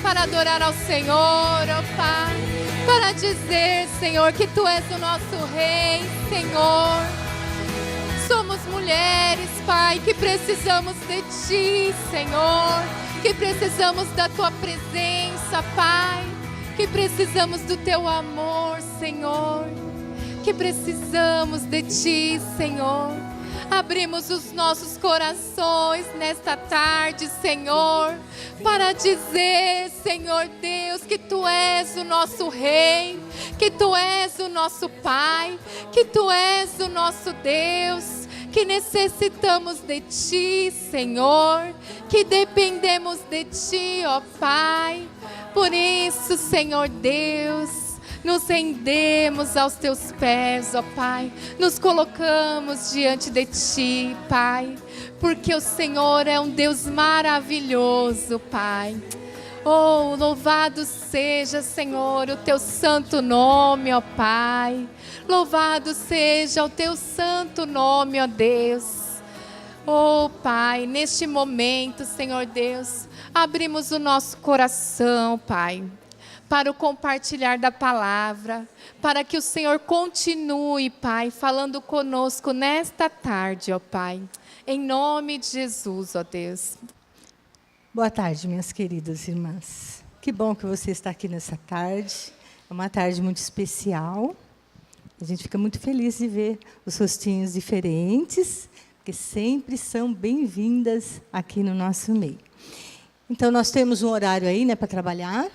para adorar ao Senhor, ó Pai, para dizer, Senhor, que Tu és o nosso Rei, Senhor. Somos mulheres, Pai, que precisamos de Ti, Senhor, que precisamos da Tua presença, Pai, que precisamos do Teu amor, Senhor, que precisamos de Ti, Senhor. Abrimos os nossos corações nesta tarde, Senhor, para dizer, Senhor Deus, que Tu és o nosso Rei, que Tu és o nosso Pai, que Tu és o nosso Deus, que necessitamos de Ti, Senhor, que dependemos de Ti, ó Pai. Por isso, Senhor Deus, nos rendemos aos Teus pés, ó Pai. Nos colocamos diante de Ti, Pai. Porque o Senhor é um Deus maravilhoso, Pai. Oh, louvado seja, Senhor, o Teu santo nome, ó Pai. Louvado seja o Teu santo nome, ó Deus. Oh, Pai, neste momento, Senhor Deus, abrimos o nosso coração, Pai, para o compartilhar da palavra, para que o Senhor continue, Pai, falando conosco nesta tarde, ó Pai, em nome de Jesus, ó Deus. Boa tarde, minhas queridas irmãs. Que bom que você está aqui nessa tarde. É uma tarde muito especial. A gente fica muito feliz de ver os rostinhos diferentes, porque sempre são bem-vindas aqui no nosso meio. Então, nós temos um horário aí, né, para trabalhar.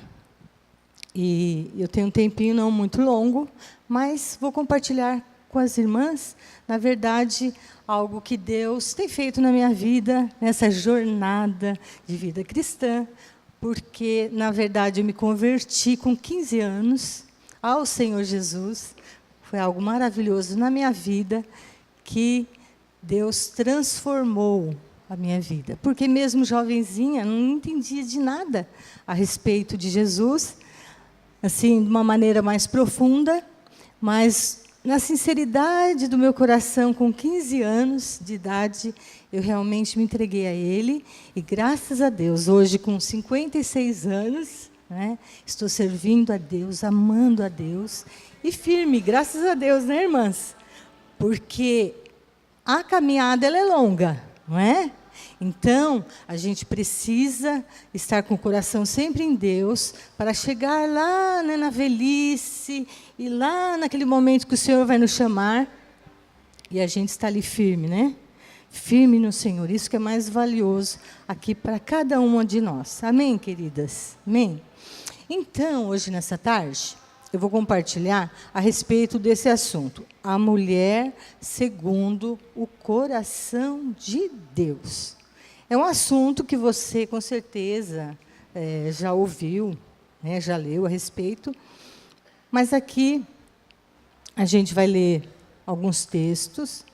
E eu tenho um tempinho não muito longo, mas vou compartilhar com as irmãs, na verdade, algo que Deus tem feito na minha vida, nessa jornada de vida cristã, porque, na verdade, eu me converti com 15 anos ao Senhor Jesus. Foi algo maravilhoso na minha vida, que Deus transformou a minha vida. Porque mesmo jovenzinha, não entendia de nada a respeito de Jesus, assim, de uma maneira mais profunda, mas na sinceridade do meu coração, com 15 anos de idade, eu realmente me entreguei a Ele, e graças a Deus, hoje com 56 anos, né, estou servindo a Deus, amando a Deus, e firme, graças a Deus, né, irmãs? Porque a caminhada ela é longa, não é? Então, a gente precisa estar com o coração sempre em Deus, para chegar lá, né, na velhice, e lá naquele momento que o Senhor vai nos chamar, e a gente está ali firme, né? Firme no Senhor. Isso que é mais valioso aqui para cada uma de nós. Amém, queridas? Amém? Então, hoje nessa tarde, eu vou compartilhar a respeito desse assunto. A mulher segundo o coração de Deus. É um assunto que você, com certeza, já ouviu, né, já leu a respeito. Mas aqui a gente vai ler alguns textos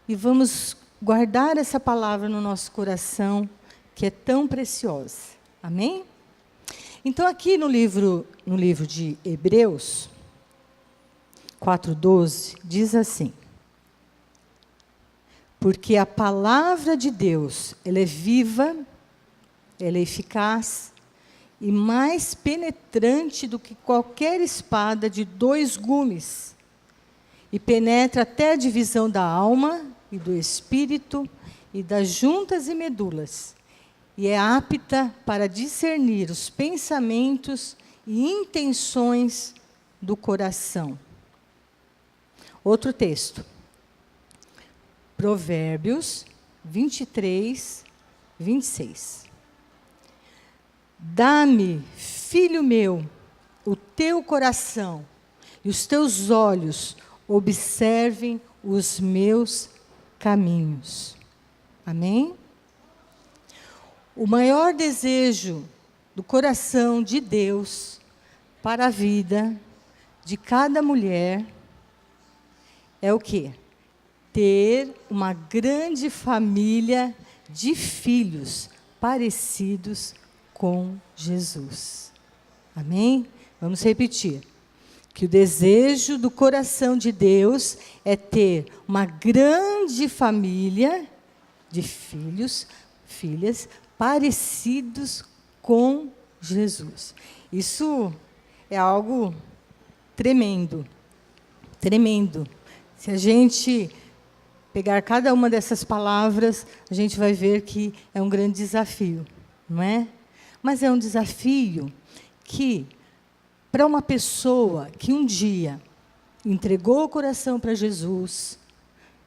e vamos guardar essa palavra no nosso coração, que é tão preciosa. Amém? Então, aqui no livro de Hebreus 4:12, diz assim: porque a palavra de Deus, ela é viva, ela é eficaz e mais penetrante do que qualquer espada de 2 gumes, e penetra até a divisão da alma e do espírito e das juntas e medulas, e é apta para discernir os pensamentos e intenções do coração. Outro texto. Provérbios 23, 26. Dá-me, filho meu, o teu coração, e os teus olhos observem os meus caminhos. Amém? O maior desejo do coração de Deus para a vida de cada mulher é o quê? Ter uma grande família de filhos parecidos com Jesus. Amém? Vamos repetir. Que o desejo do coração de Deus é ter uma grande família de filhos, filhas, parecidos com Jesus. Isso é algo tremendo, tremendo. Se a gente pegar cada uma dessas palavras, a gente vai ver que é um grande desafio, não é? Mas é um desafio que, para uma pessoa que um dia entregou o coração para Jesus,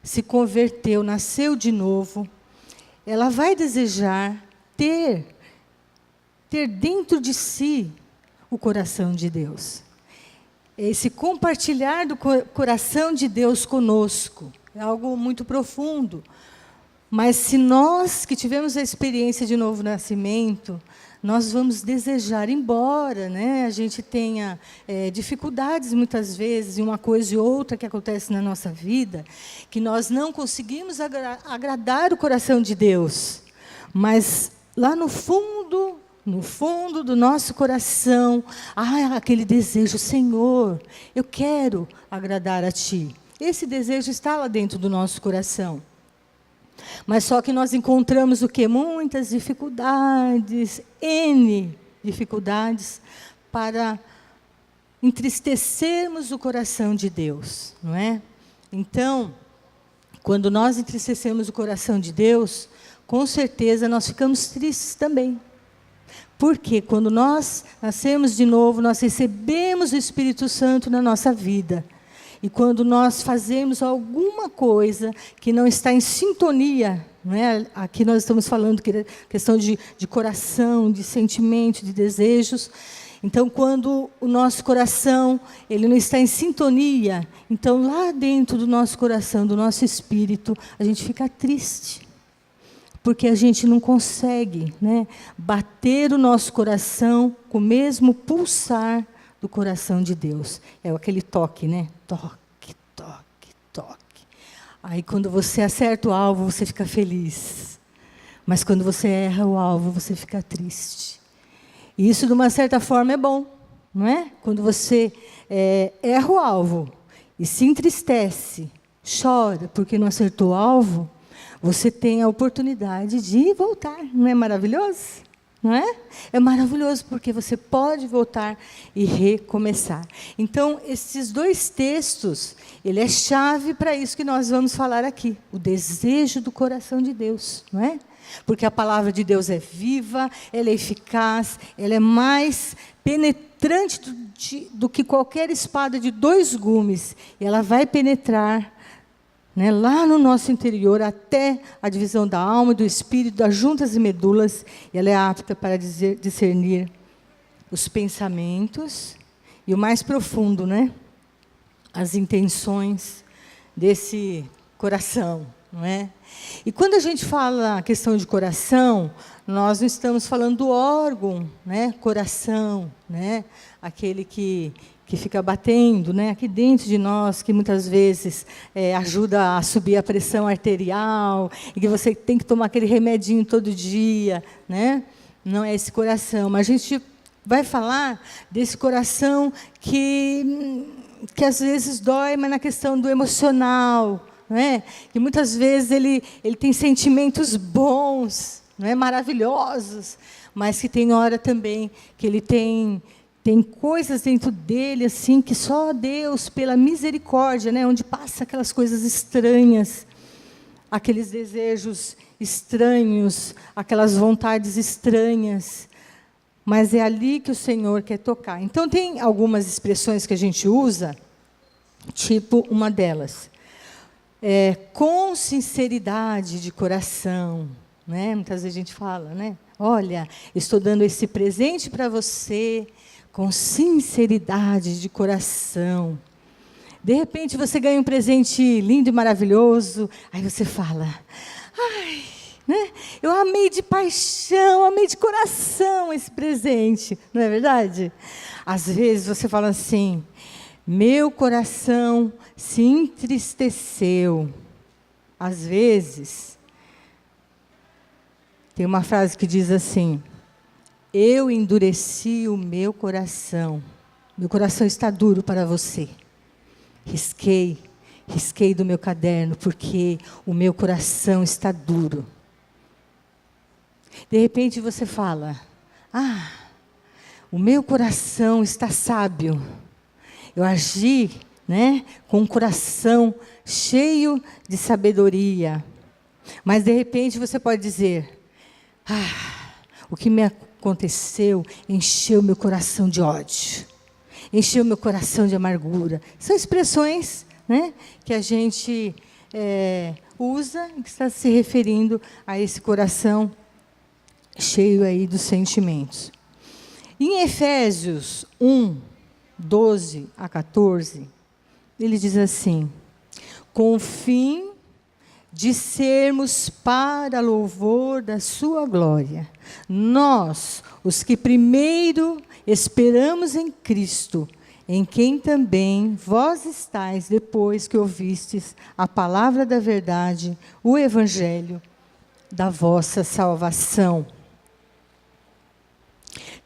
se converteu, nasceu de novo, ela vai desejar ter dentro de si o coração de Deus. Esse compartilhar do coração de Deus conosco é algo muito profundo. Mas se nós que tivemos a experiência de novo nascimento, nós vamos desejar, embora, né, a gente tenha dificuldades muitas vezes, em uma coisa e outra que acontece na nossa vida, que nós não conseguimos agradar o coração de Deus. Mas lá no fundo do nosso coração, aquele desejo, Senhor, eu quero agradar a Ti. Esse desejo está lá dentro do nosso coração. Mas só que nós encontramos o quê? Muitas dificuldades, N dificuldades, para entristecermos o coração de Deus, não é? Então, quando nós entristecemos o coração de Deus, com certeza nós ficamos tristes também. Porque quando nós nascemos de novo, nós recebemos o Espírito Santo na nossa vida. E quando nós fazemos alguma coisa que não está em sintonia, não é? Aqui nós estamos falando questão de coração, de sentimento, de desejos. Então, quando o nosso coração ele não está em sintonia, então lá dentro do nosso coração, do nosso espírito, a gente fica triste. Porque a gente não consegue, né, bater o nosso coração com o mesmo pulsar do coração de Deus. É aquele toque, né? Toque, toque, toque. Aí, quando você acerta o alvo, você fica feliz. Mas, quando você erra o alvo, você fica triste. E isso, de uma certa forma, é bom, não é? Quando você erra o alvo e se entristece, chora porque não acertou o alvo, você tem a oportunidade de voltar. Não é maravilhoso? Não é? É maravilhoso porque você pode voltar e recomeçar. Então, esses dois textos, ele é chave para isso que nós vamos falar aqui. O desejo do coração de Deus, não é? Porque a palavra de Deus é viva, ela é eficaz, ela é mais penetrante do que qualquer espada de 2 gumes. E ela vai penetrar, né, lá no nosso interior, até a divisão da alma e do espírito, das juntas e medulas. E ela é apta para discernir os pensamentos e o mais profundo, né, as intenções desse coração, não é? E quando a gente fala a questão de coração, nós não estamos falando do órgão, né, coração, né, aquele que fica batendo, né, aqui dentro de nós, que muitas vezes ajuda a subir a pressão arterial, e que você tem que tomar aquele remedinho todo dia, né? Não é esse coração, mas a gente vai falar desse coração que às vezes dói, mas na questão do emocional, não é? Que muitas vezes ele tem sentimentos bons, não é? Maravilhosos, mas que tem hora também que ele tem coisas dentro dele assim que só Deus, pela misericórdia, né, onde passa aquelas coisas estranhas, aqueles desejos estranhos, aquelas vontades estranhas, mas é ali que o Senhor quer tocar. Então, tem algumas expressões que a gente usa, tipo uma delas, com sinceridade de coração, né? Muitas vezes a gente fala, né? Olha, estou dando esse presente para você, com sinceridade de coração. De repente, você ganha um presente lindo e maravilhoso, aí você fala, ai, né? Eu amei de paixão, amei de coração esse presente, não é verdade? Às vezes você fala assim, meu coração se entristeceu. Às vezes, tem uma frase que diz assim, eu endureci o meu coração está duro para você. Risquei do meu caderno, porque o meu coração está duro. De repente você fala, o meu coração está sábio. Eu agi, né, com um coração cheio de sabedoria. Mas, de repente, você pode dizer, o que me aconteceu encheu meu coração de ódio. Encheu meu coração de amargura. São expressões, né, que a gente usa e que está se referindo a esse coração cheio aí dos sentimentos. Em Efésios 1, 12 a 14, ele diz assim: com o fim de sermos para louvor da sua glória, nós, os que primeiro esperamos em Cristo, em quem também vós estáis, depois que ouvistes a palavra da verdade, o evangelho da vossa salvação.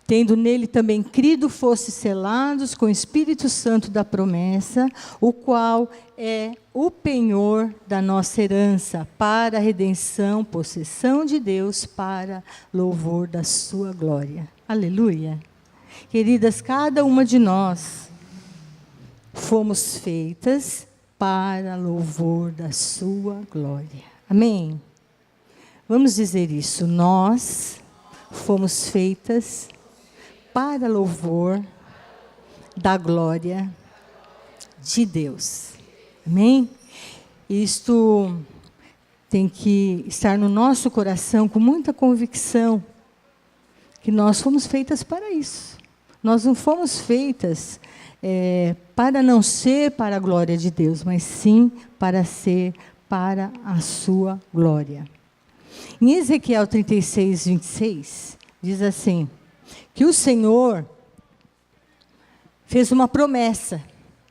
Tendo nele também crido, fostes selados com o Espírito Santo da promessa, o qual é o penhor da nossa herança, para a redenção, possessão de Deus, para louvor da sua glória. Aleluia. Queridas, cada uma de nós fomos feitas para louvor da sua glória. Amém? Vamos dizer isso. Nós fomos feitas para louvor da glória de Deus. Amém? Isto tem que estar no nosso coração com muita convicção, que nós fomos feitas para isso. Nós não fomos feitas para não ser para a glória de Deus, mas sim para ser para a sua glória. Em Ezequiel 36, 26, diz assim, que o Senhor fez uma promessa,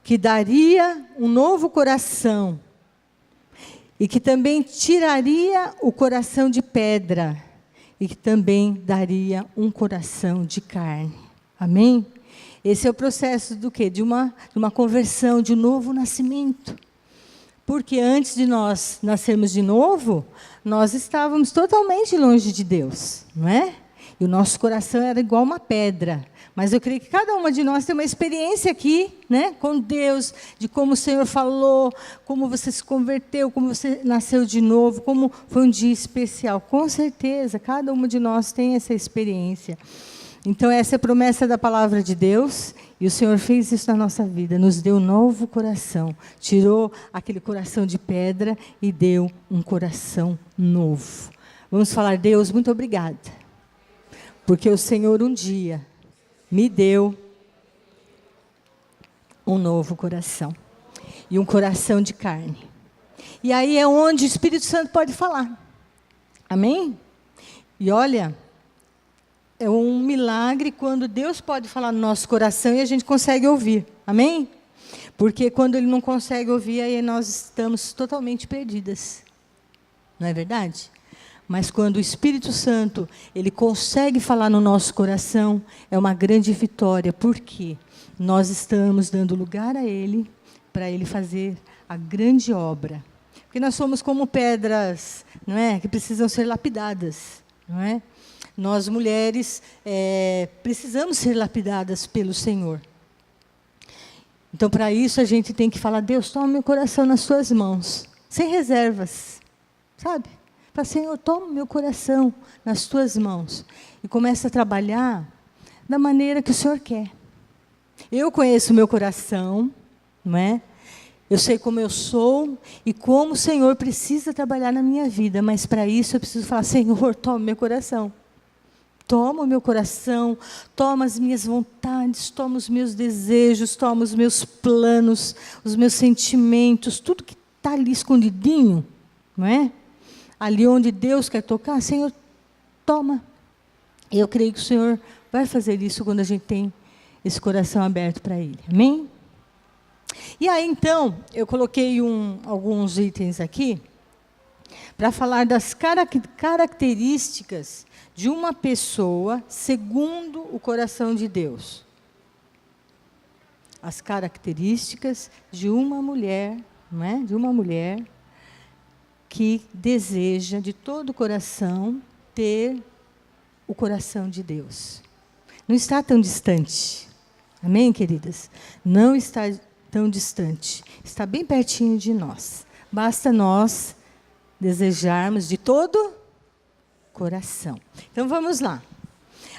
que daria um novo coração, e que também tiraria o coração de pedra, e que também daria um coração de carne. Amém? Esse é o processo do quê? De uma conversão, de um novo nascimento. Porque antes de nós nascermos de novo, nós estávamos totalmente longe de Deus, não é? E o nosso coração era igual uma pedra. Mas eu creio que cada uma de nós tem uma experiência aqui, né, com Deus, de como o Senhor falou, como você se converteu, como você nasceu de novo, como foi um dia especial. Com certeza, cada uma de nós tem essa experiência. Então, essa é a promessa da palavra de Deus, e o Senhor fez isso na nossa vida, nos deu um novo coração, tirou aquele coração de pedra e deu um coração novo. Vamos falar, Deus, muito obrigada, porque o Senhor um dia me deu um novo coração, e um coração de carne. E aí é onde o Espírito Santo pode falar. Amém? E olha, é um milagre quando Deus pode falar no nosso coração e a gente consegue ouvir. Amém? Porque quando Ele não consegue ouvir, aí nós estamos totalmente perdidas. Não é verdade? Mas quando o Espírito Santo, Ele consegue falar no nosso coração, é uma grande vitória. Por quê? Nós estamos dando lugar a Ele, para Ele fazer a grande obra. Porque nós somos como pedras, não é? Que precisam ser lapidadas, não é? Nós, mulheres, precisamos ser lapidadas pelo Senhor. Então, para isso, a gente tem que falar, Deus, toma meu coração nas suas mãos, sem reservas, sabe? Fala, Senhor, toma meu coração nas tuas mãos. E começa a trabalhar da maneira que o Senhor quer. Eu conheço o meu coração, não é? Eu sei como eu sou e como o Senhor precisa trabalhar na minha vida, mas para isso eu preciso falar, Senhor, toma meu coração. Toma o meu coração, toma as minhas vontades, toma os meus desejos, toma os meus planos, os meus sentimentos, tudo que está ali escondidinho, não é? Ali onde Deus quer tocar, Senhor, toma. Eu creio que o Senhor vai fazer isso quando a gente tem esse coração aberto para Ele. Amém? E aí, então, eu coloquei alguns itens aqui para falar das características de uma pessoa segundo o coração de Deus. As características de uma mulher, não é? De uma mulher que deseja de todo o coração ter o coração de Deus. não está tão distante. Amém, queridas? Não está tão distante. Está bem pertinho de nós. Basta nós desejarmos de todo coração. Então, vamos lá.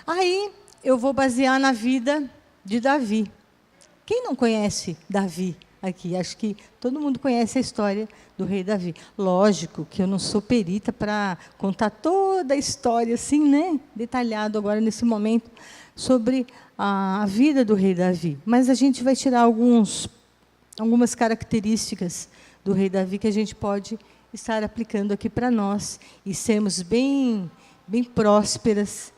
Aí, eu vou basear na vida de Davi. Quem não conhece Davi aqui? Acho que todo mundo conhece a história do rei Davi. Lógico que eu não sou perita para contar toda a história, assim, né? Detalhado agora, nesse momento, sobre a vida do rei Davi. Mas a gente vai tirar algumas características do rei Davi que a gente pode estar aplicando aqui para nós e sermos bem prósperas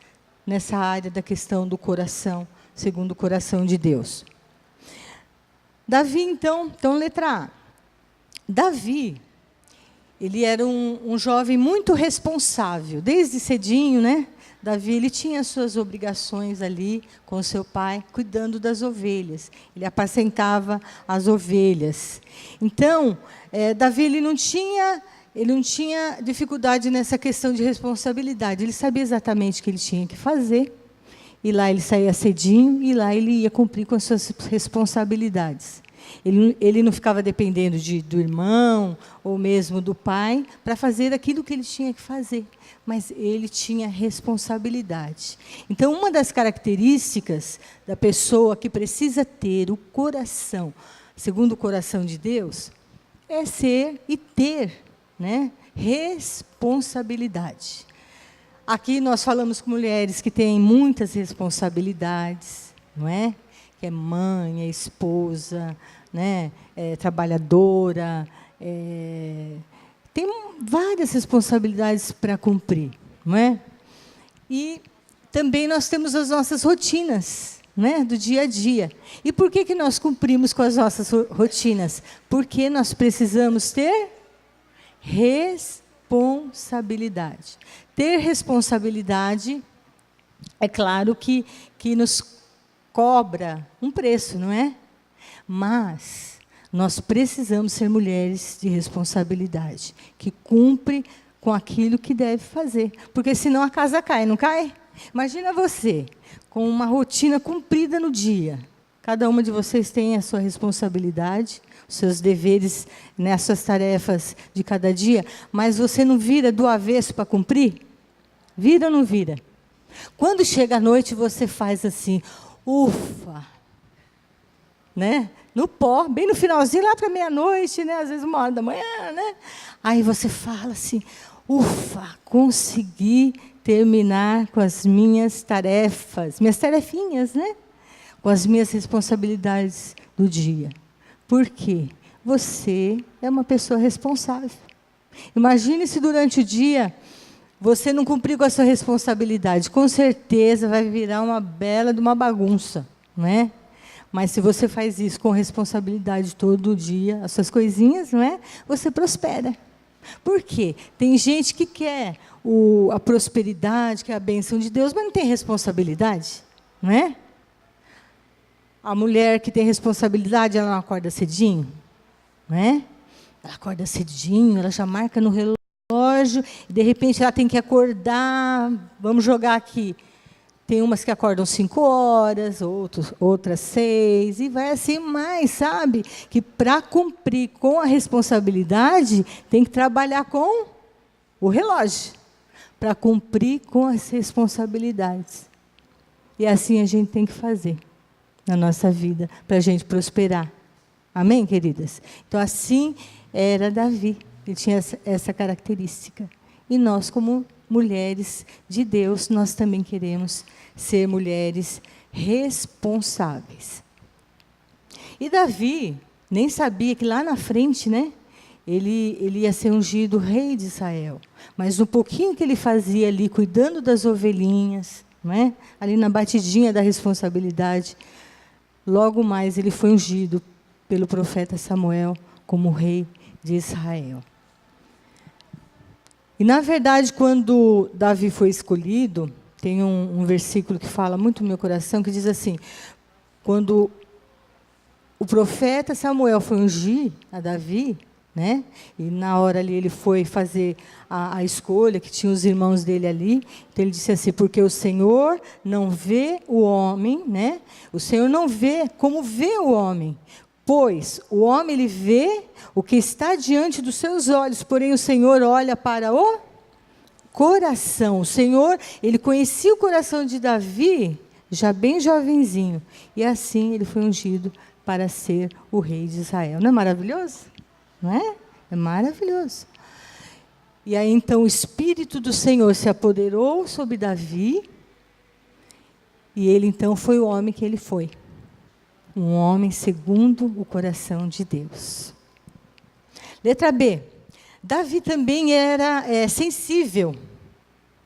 nessa área da questão do coração, segundo o coração de Deus. Davi, então, letra A. Davi, ele era um jovem muito responsável, desde cedinho, né? Davi, ele tinha as suas obrigações ali com seu pai, cuidando das ovelhas. Ele apacentava as ovelhas. Então, Davi, ele não tinha dificuldade nessa questão de responsabilidade. Ele sabia exatamente o que ele tinha que fazer. E lá ele saía cedinho, e lá ele ia cumprir com as suas responsabilidades. Ele não ficava dependendo do irmão, ou mesmo do pai, para fazer aquilo que ele tinha que fazer. Mas ele tinha responsabilidade. Então, uma das características da pessoa que precisa ter o coração, segundo o coração de Deus, é ser e ter, né, responsabilidade. Aqui nós falamos com mulheres que têm muitas responsabilidades, não é? Que é mãe, é esposa, né? É trabalhadora, tem várias responsabilidades para cumprir, não é? E também nós temos as nossas rotinas, né, do dia a dia. E por que nós cumprimos com as nossas rotinas? Porque nós precisamos ter responsabilidade. Ter responsabilidade, é claro que nos cobra um preço, não é? Mas nós precisamos ser mulheres de responsabilidade, que cumpre com aquilo que deve fazer. Porque senão a casa cai, não cai? Imagina você, com uma rotina cumprida no dia. Cada uma de vocês tem a sua responsabilidade, os seus deveres, né, as suas tarefas de cada dia, mas você não vira do avesso para cumprir? Vira ou não vira? Quando chega a noite, você faz assim, ufa, né? No pó, bem no finalzinho, lá para meia-noite, né? Às vezes 1h da manhã, né? Aí você fala assim, ufa, consegui terminar com as minhas tarefas, minhas tarefinhas, né? Com as minhas responsabilidades do dia. Por quê? Você é uma pessoa responsável. Imagine se durante o dia você não cumprir com a sua responsabilidade. Com certeza vai virar uma bela de uma bagunça, não é? Mas se você faz isso com responsabilidade todo dia, as suas coisinhas, não é? Você prospera. Por quê? Tem gente que quer a prosperidade, quer a bênção de Deus, mas não tem responsabilidade, não é? A mulher que tem responsabilidade, ela não acorda cedinho, não é? Ela acorda cedinho, ela já marca no relógio, e de repente ela tem que acordar, vamos jogar aqui. Tem umas que acordam 5 horas, outras 6, e vai assim mais, sabe? Que para cumprir com a responsabilidade, tem que trabalhar com o relógio, para cumprir com as responsabilidades. E assim a gente tem que fazer na nossa vida, para a gente prosperar. Amém, queridas? Então, assim era Davi. Ele tinha essa característica. E nós, como mulheres de Deus, nós também queremos ser mulheres responsáveis. E Davi nem sabia que lá na frente, né, ele ia ser ungido rei de Israel. Mas no pouquinho que ele fazia ali, cuidando das ovelhinhas, não é? Ali na batidinha da responsabilidade, logo mais ele foi ungido pelo profeta Samuel como rei de Israel. E, na verdade, quando Davi foi escolhido, tem um versículo que fala muito no meu coração, que diz assim, quando o profeta Samuel foi ungir a Davi, né? E na hora ali ele foi fazer a escolha, que tinha os irmãos dele ali. Então ele disse assim: porque o Senhor não vê o homem, né? O Senhor não vê como vê o homem, pois o homem ele vê o que está diante dos seus olhos, porém o Senhor olha para o coração. O Senhor, ele conhecia o coração de Davi, já bem jovenzinho, e assim ele foi ungido para ser o rei de Israel. Não é maravilhoso? Não é? É maravilhoso. E aí então o Espírito do Senhor se apoderou sobre Davi, e ele então foi o homem que ele foi. Um homem segundo o coração de Deus. Letra B. Davi também era sensível,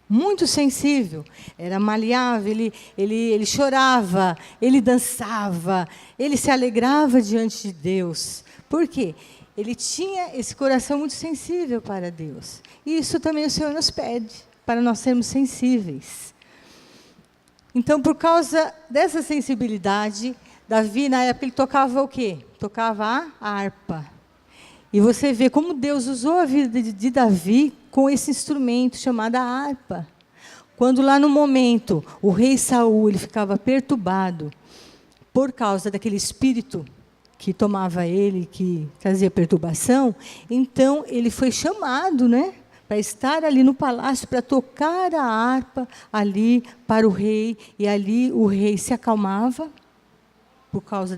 muito sensível, era maleável, ele chorava, ele dançava, ele se alegrava diante de Deus. Por quê? Ele tinha esse coração muito sensível para Deus. E isso também o Senhor nos pede, para nós sermos sensíveis. Então, por causa dessa sensibilidade, Davi, na época, ele tocava o quê? Tocava a harpa. E você vê como Deus usou a vida de Davi com esse instrumento chamado a harpa. Quando lá no momento o rei Saul ele ficava perturbado por causa daquele espírito que tomava ele, que trazia perturbação, então ele foi chamado, né, para estar ali no palácio, para tocar a harpa ali para o rei, e ali o rei se acalmava por causa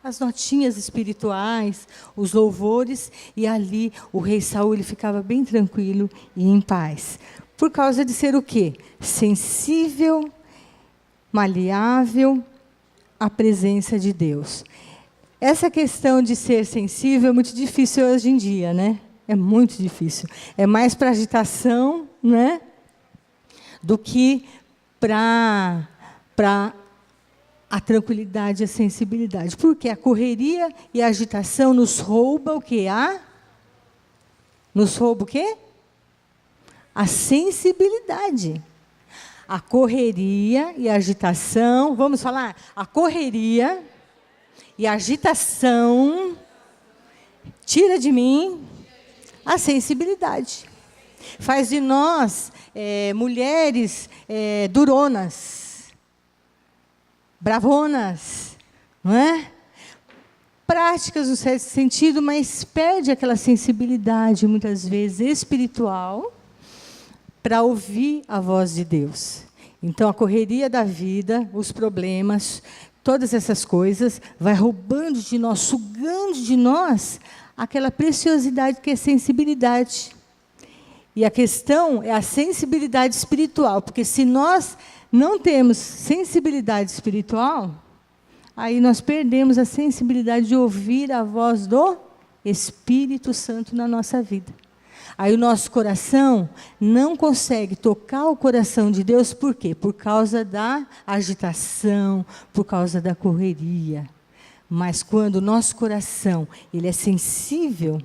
as notinhas espirituais, os louvores, e ali o rei Saul ele ficava bem tranquilo e em paz. Por causa de ser o quê? Sensível, maleável à presença de Deus. Essa questão de ser sensível é muito difícil hoje em dia, né? É muito difícil. É mais para agitação, né? Do que para a tranquilidade e a sensibilidade. Porque a correria e a agitação nos rouba o quê? Nos rouba o quê? A sensibilidade. A correria e a agitação, vamos falar? A correria e a agitação tira de mim a sensibilidade. Faz de nós mulheres duronas, bravonas, não é? Práticas no certo sentido, mas perde aquela sensibilidade, muitas vezes, espiritual, para ouvir a voz de Deus. Então, a correria da vida, os problemas, todas essas coisas, vai roubando de nós, sugando de nós, aquela preciosidade que é sensibilidade. E a questão é a sensibilidade espiritual, porque se nós não temos sensibilidade espiritual, aí nós perdemos a sensibilidade de ouvir a voz do Espírito Santo na nossa vida. Aí o nosso coração não consegue tocar o coração de Deus, por quê? Por causa da agitação, por causa da correria. Mas quando o nosso coração ele é sensível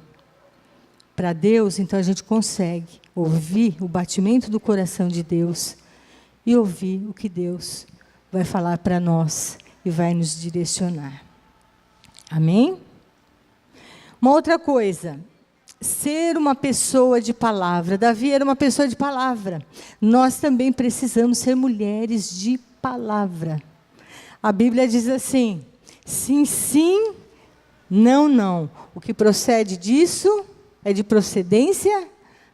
para Deus, então a gente consegue ouvir o batimento do coração de Deus e ouvir o que Deus vai falar para nós e vai nos direcionar. Amém? Uma outra coisa, ser uma pessoa de palavra. Davi era uma pessoa de palavra. Nós também precisamos ser mulheres de palavra. A Bíblia diz assim: sim, sim, não, não. O que procede disso é de procedência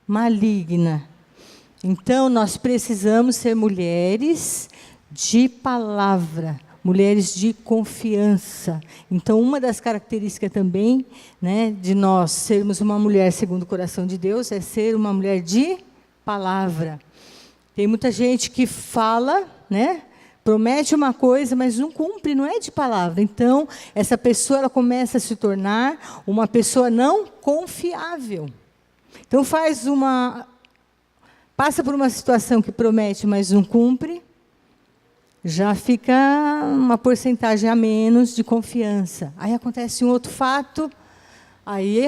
maligna. Então, nós precisamos ser mulheres de palavra, mulheres de confiança. Então, uma das características também, né, de nós sermos uma mulher segundo o coração de Deus é ser uma mulher de palavra. Tem muita gente que fala, né, promete uma coisa, mas não cumpre, não é de palavra. Então, essa pessoa ela começa a se tornar uma pessoa não confiável. Então, passa por uma situação que promete, mas não cumpre, já fica uma porcentagem a menos de confiança. Aí acontece um outro fato, aí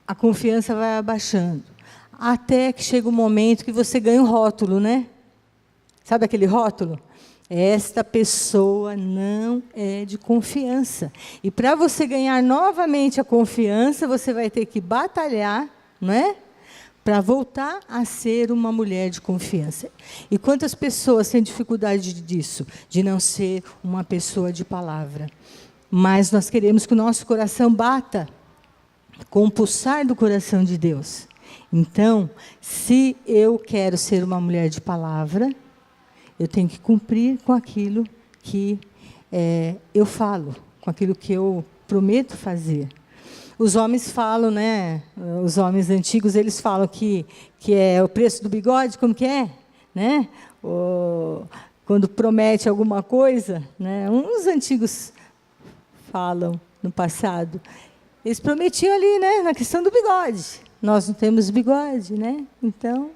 a confiança vai abaixando. Até que chega um momento que você ganha um rótulo, né? Sabe aquele rótulo? esta pessoa não é de confiança. E para você ganhar novamente a confiança, você vai ter que batalhar, não é? Para voltar a ser uma mulher de confiança. E quantas pessoas têm dificuldade disso, de não ser uma pessoa de palavra? Mas nós queremos que o nosso coração bata com o pulsar do coração de Deus. Então, se eu quero ser uma mulher de palavra, eu tenho que cumprir com aquilo que eu falo, com aquilo que eu prometo fazer. Os homens falam, né? Os homens antigos, eles falam que é o preço do bigode, como que é? Né? Quando promete alguma coisa, né? Uns antigos falam no passado, eles prometiam ali, né? Na questão do bigode. Nós não temos bigode, né? Então,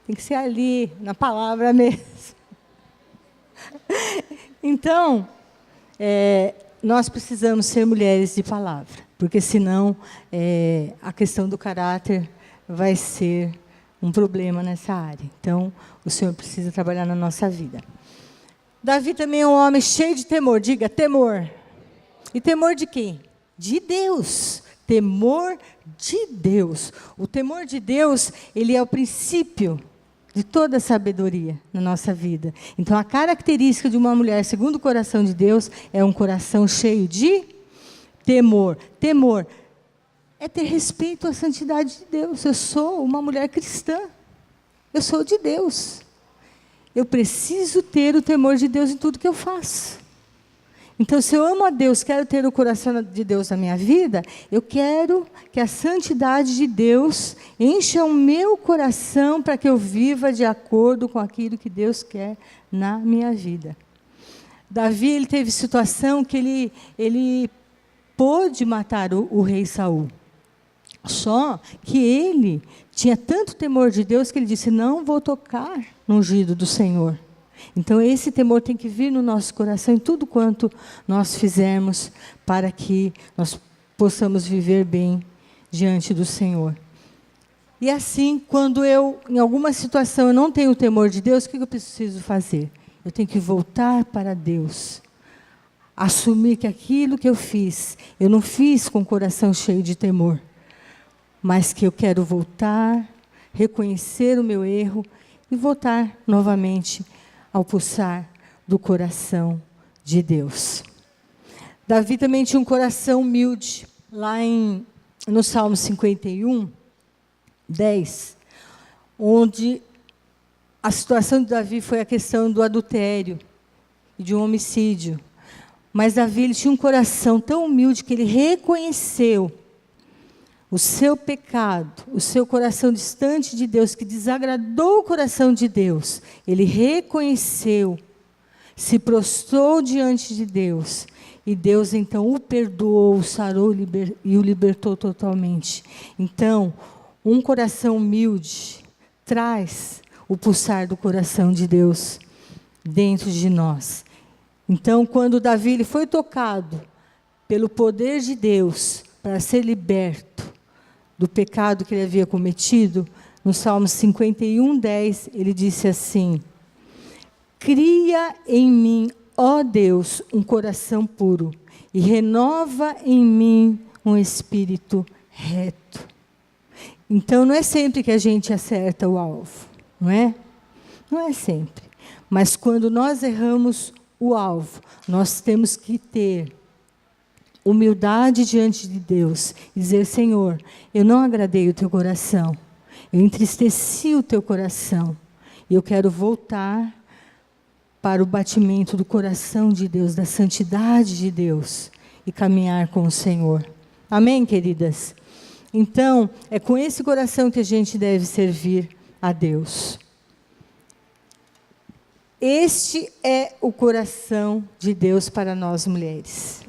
tem que ser ali, na palavra mesmo. Então, nós precisamos ser mulheres de palavra, porque senão a questão do caráter vai ser um problema nessa área. Então, o Senhor precisa trabalhar na nossa vida. Davi também é um homem cheio de temor. Diga, temor. E temor de quem? De Deus. Temor de Deus. O temor de Deus, ele é o princípio de toda a sabedoria na nossa vida. Então, a característica de uma mulher, segundo o coração de Deus, é um coração cheio de temor. Temor é ter respeito à santidade de Deus. Eu sou uma mulher cristã. Eu sou de Deus. Eu preciso ter o temor de Deus em tudo que eu faço. Então, se eu amo a Deus, quero ter o coração de Deus na minha vida, eu quero que a santidade de Deus encha o meu coração para que eu viva de acordo com aquilo que Deus quer na minha vida. Davi, ele teve situação que ele pôde matar o rei Saul. Só que ele tinha tanto temor de Deus que ele disse, não vou tocar no ungido do Senhor. Então, esse temor tem que vir no nosso coração em tudo quanto nós fizermos para que nós possamos viver bem diante do Senhor. E assim, quando eu, em alguma situação, eu não tenho o temor de Deus, o que eu preciso fazer? Eu tenho que voltar para Deus. Assumir que aquilo que eu não fiz com o coração cheio de temor, mas que eu quero voltar, reconhecer o meu erro e voltar novamente ao pulsar do coração de Deus. Davi também tinha um coração humilde. Lá no Salmo 51, 10, onde a situação de Davi foi a questão do adultério e de um homicídio. Mas Davi, ele tinha um coração tão humilde que ele reconheceu o seu pecado, o seu coração distante de Deus, que desagradou o coração de Deus. Ele reconheceu, se prostrou diante de Deus, e Deus então o perdoou, o sarou e o libertou totalmente. Então, um coração humilde traz o pulsar do coração de Deus dentro de nós. Então, quando Davi ele foi tocado pelo poder de Deus para ser liberto do pecado que ele havia cometido, no Salmo 51, 10, ele disse assim, cria em mim, ó Deus, um coração puro, e renova em mim um espírito reto. Então, não é sempre que a gente acerta o alvo, não é? Não é sempre. Mas quando nós erramos o alvo, nós temos que ter humildade diante de Deus e dizer, Senhor, eu não agradei o teu coração, eu entristeci o teu coração, e eu quero voltar para o batimento do coração de Deus, da santidade de Deus, e caminhar com o Senhor. Amém, queridas? Então, é com esse coração que a gente deve servir a Deus. Este é o coração de Deus para nós mulheres.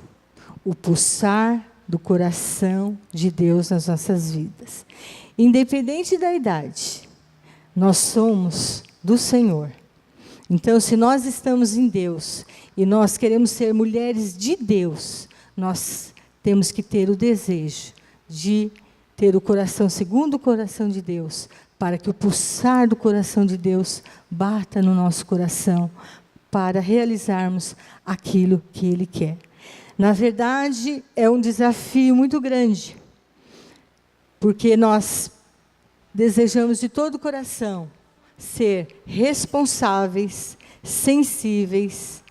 O pulsar do coração de Deus nas nossas vidas. Independente da idade, nós somos do Senhor. Então, se nós estamos em Deus e nós queremos ser mulheres de Deus, nós temos que ter o desejo de ter o coração segundo o coração de Deus, para que o pulsar do coração de Deus bata no nosso coração, para realizarmos aquilo que Ele quer. Na verdade, é um desafio muito grande, porque nós desejamos de todo o coração ser responsáveis, sensíveis,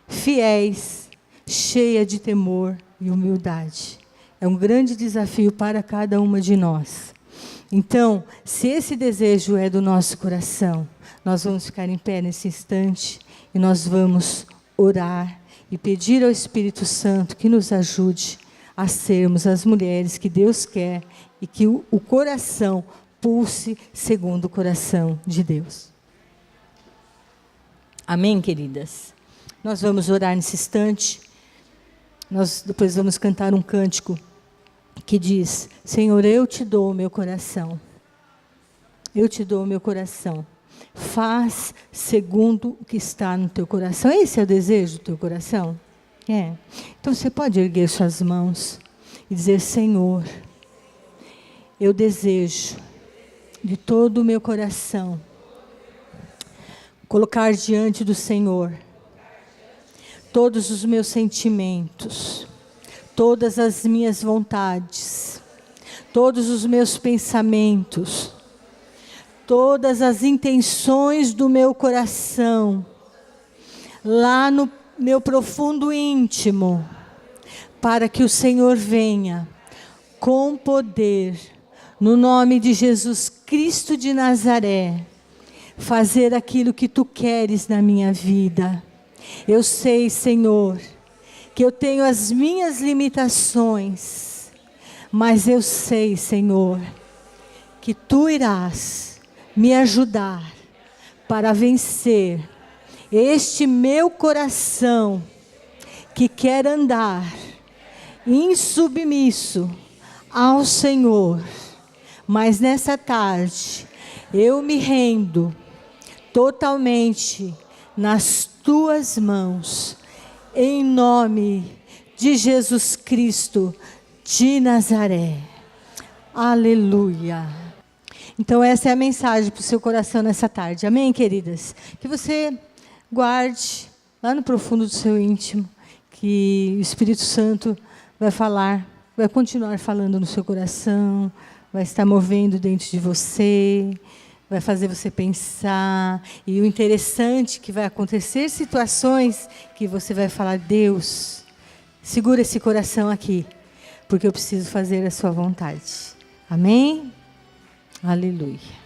fiéis, cheia de temor e humildade. É um grande desafio para cada uma de nós. Então, se esse desejo é do nosso coração, nós vamos ficar em pé nesse instante e nós vamos orar e pedir ao Espírito Santo que nos ajude a sermos as mulheres que Deus quer e que o coração pulse segundo o coração de Deus. Amém, queridas? Nós vamos orar nesse instante. Nós depois vamos cantar um cântico que diz: Senhor, eu te dou o meu coração. Eu te dou o meu coração. Faz segundo o que está no teu coração. Esse é o desejo do teu coração? É. Então você pode erguer suas mãos e dizer: Senhor, eu desejo de todo o meu coração colocar diante do Senhor todos os meus sentimentos, todas as minhas vontades, todos os meus pensamentos, todas as intenções do meu coração, lá no meu profundo íntimo, para que o Senhor venha com poder, no nome de Jesus Cristo de Nazaré, fazer aquilo que tu queres na minha vida. Eu sei, Senhor, que eu tenho as minhas limitações, mas eu sei, Senhor, que tu irás me ajudar para vencer este meu coração que quer andar insubmisso ao Senhor. Mas nessa tarde eu me rendo totalmente nas tuas mãos, em nome de Jesus Cristo de Nazaré. Aleluia. Então essa é a mensagem para o seu coração nessa tarde. Amém, queridas? Que você guarde lá no profundo do seu íntimo, que o Espírito Santo vai falar, vai continuar falando no seu coração, vai estar movendo dentro de você, vai fazer você pensar. E o interessante é que vai acontecer situações que você vai falar: Deus, segura esse coração aqui, porque eu preciso fazer a sua vontade. Amém? Aleluia.